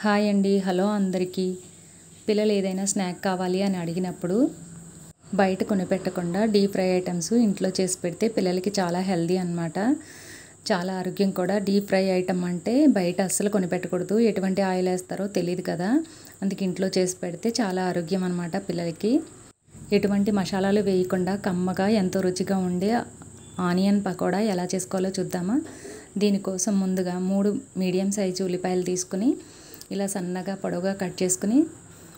Hi అండి, hello అందరికీ. పిల్లలు ఏదైనా స్నాక్ కావాలి అని అడిగినప్పుడు బయట కొనిపెట్టకుండా డీప్ ఫ్రై ఐటమ్స్ ఇంట్లో చేసి పెడితే పిల్లలకి చాలా హెల్దీ అన్నమాట. చాలా ఆరోగ్యం కూడా. డీప్ ఫ్రై ఐటమ్ అంటే బయట అస్సలు కొనిపెట్టకూడదు. ఎటువంటి ఆయిల్ వేస్తారో తెలియదు కదా, అందుకే ఇంట్లో చేసి పెడితే చాలా ఆరోగ్యం అన్నమాట పిల్లలకి. ఎటువంటి మసాలాలు వేయకుండా కమ్మగా ఎంతో రుచిగా ఉండే ఆనియన్ పకోడా ఎలా చేసుకోవాలో చూద్దామా. దీనికోసం ముందుగా 3 మీడియం సైజు ఉల్లిపాయలు తీసుకుని ఇలా సన్నగా పొడవుగా కట్ చేసుకుని,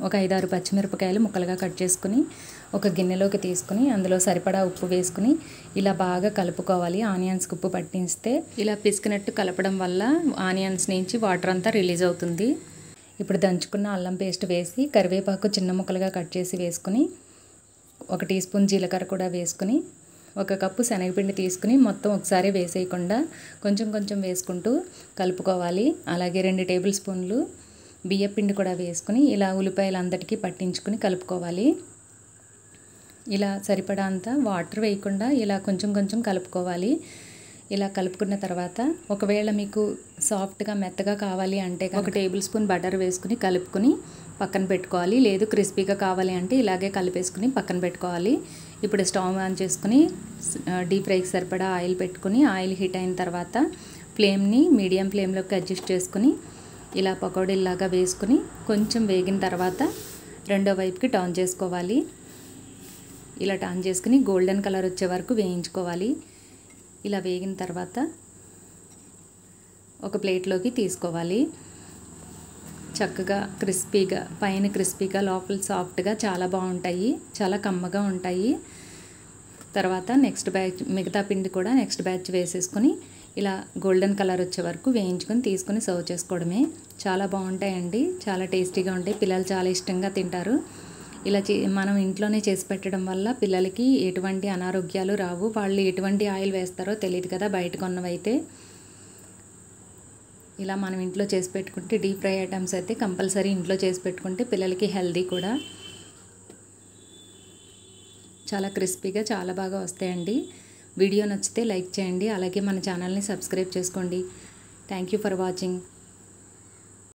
ఒక 5-6 పచ్చిమిరపకాయలు ముక్కలుగా కట్ చేసుకుని ఒక గిన్నెలోకి తీసుకుని అందులో సరిపడా ఉప్పు వేసుకుని ఇలా బాగా కలుపుకోవాలి. ఆనియన్స్కి ఉప్పు పట్టిస్తే ఇలా పిసికినట్టు కలపడం వల్ల ఆనియన్స్ నుంచి వాటర్ అంతా రిలీజ్ అవుతుంది. ఇప్పుడు దంచుకున్న అల్లం పేస్ట్ వేసి, కరివేపాకు చిన్న ముక్కలుగా కట్ చేసి వేసుకుని, 1 టీ స్పూన్ జీలకర్ర కూడా వేసుకుని, 1 కప్పు శనగపిండి తీసుకుని మొత్తం ఒకసారి వేసేయకుండా కొంచెం కొంచెం వేసుకుంటూ కలుపుకోవాలి. అలాగే 2 టేబుల్ స్పూన్లు బియ్యపిండి కూడా వేసుకుని ఇలా ఉల్లిపాయలందరికీ పట్టించుకుని కలుపుకోవాలి. ఇలా సరిపడా అంత వాటర్ వేయకుండా ఇలా కొంచెం కొంచెం కలుపుకోవాలి. ఇలా కలుపుకున్న తర్వాత ఒకవేళ మీకు సాఫ్ట్గా మెత్తగా కావాలి అంటే 1 టేబుల్ స్పూన్ బటర్ వేసుకుని కలుపుకొని పక్కన పెట్టుకోవాలి. లేదు క్రిస్పీగా కావాలి అంటే ఇలాగే కలిపేసుకుని పక్కన పెట్టుకోవాలి. ఇప్పుడు స్టవ్ ఆన్ చేసుకుని డీప్ ఫ్రైకి సరిపడా ఆయిల్ పెట్టుకుని, ఆయిల్ హీట్ అయిన తర్వాత ఫ్లేమ్ని మీడియం ఫ్లేమ్లోకి అడ్జస్ట్ చేసుకుని ఇలా పకోడీలాగా వేసుకుని కొంచెం వేగిన తర్వాత రెండో వైపుకి టర్న్ చేసుకోవాలి. ఇలా టర్న్ చేసుకుని గోల్డెన్ కలర్ వచ్చే వరకు వేయించుకోవాలి. ఇలా వేగిన తర్వాత ఒక ప్లేట్లోకి తీసుకోవాలి. చక్కగా క్రిస్పీగా, పైన క్రిస్పీగా లోపల సాఫ్ట్గా చాలా బాగుంటాయి, చాలా కమ్మగా ఉంటాయి. తర్వాత నెక్స్ట్ బ్యాచ్ మిగతా పిండి కూడా నెక్స్ట్ బ్యాచ్ వేసేసుకొని ఇలా గోల్డెన్ కలర్ వచ్చే వరకు వేయించుకొని తీసుకుని సర్వ్ చేసుకోవడమే. చాలా బాగుంటాయండి, చాలా టేస్టీగా ఉంటాయి. పిల్లలు చాలా ఇష్టంగా తింటారు. ఇలా మనం ఇంట్లోనే చేసి పెట్టడం వల్ల పిల్లలకి ఎటువంటి అనారోగ్యాలు రావు. వాళ్ళు ఎటువంటి ఆయిల్ వేస్తారో తెలియదు కదా బయట కొన్నవైతే. ఇలా మనం ఇంట్లో చేసి పెట్టుకుంటే డీప్ ఫ్రై ఐటమ్స్ అయితే కంపల్సరీ ఇంట్లో చేసి పెట్టుకుంటే పిల్లలకి హెల్దీ కూడా. చాలా క్రిస్పీగా చాలా బాగా వస్తాయండి. వీడియో నచ్చితే లైక్ చేయండి, అలాగే మన ఛానల్ని సబ్స్క్రైబ్ చేసుకోండి. Thank you for watching.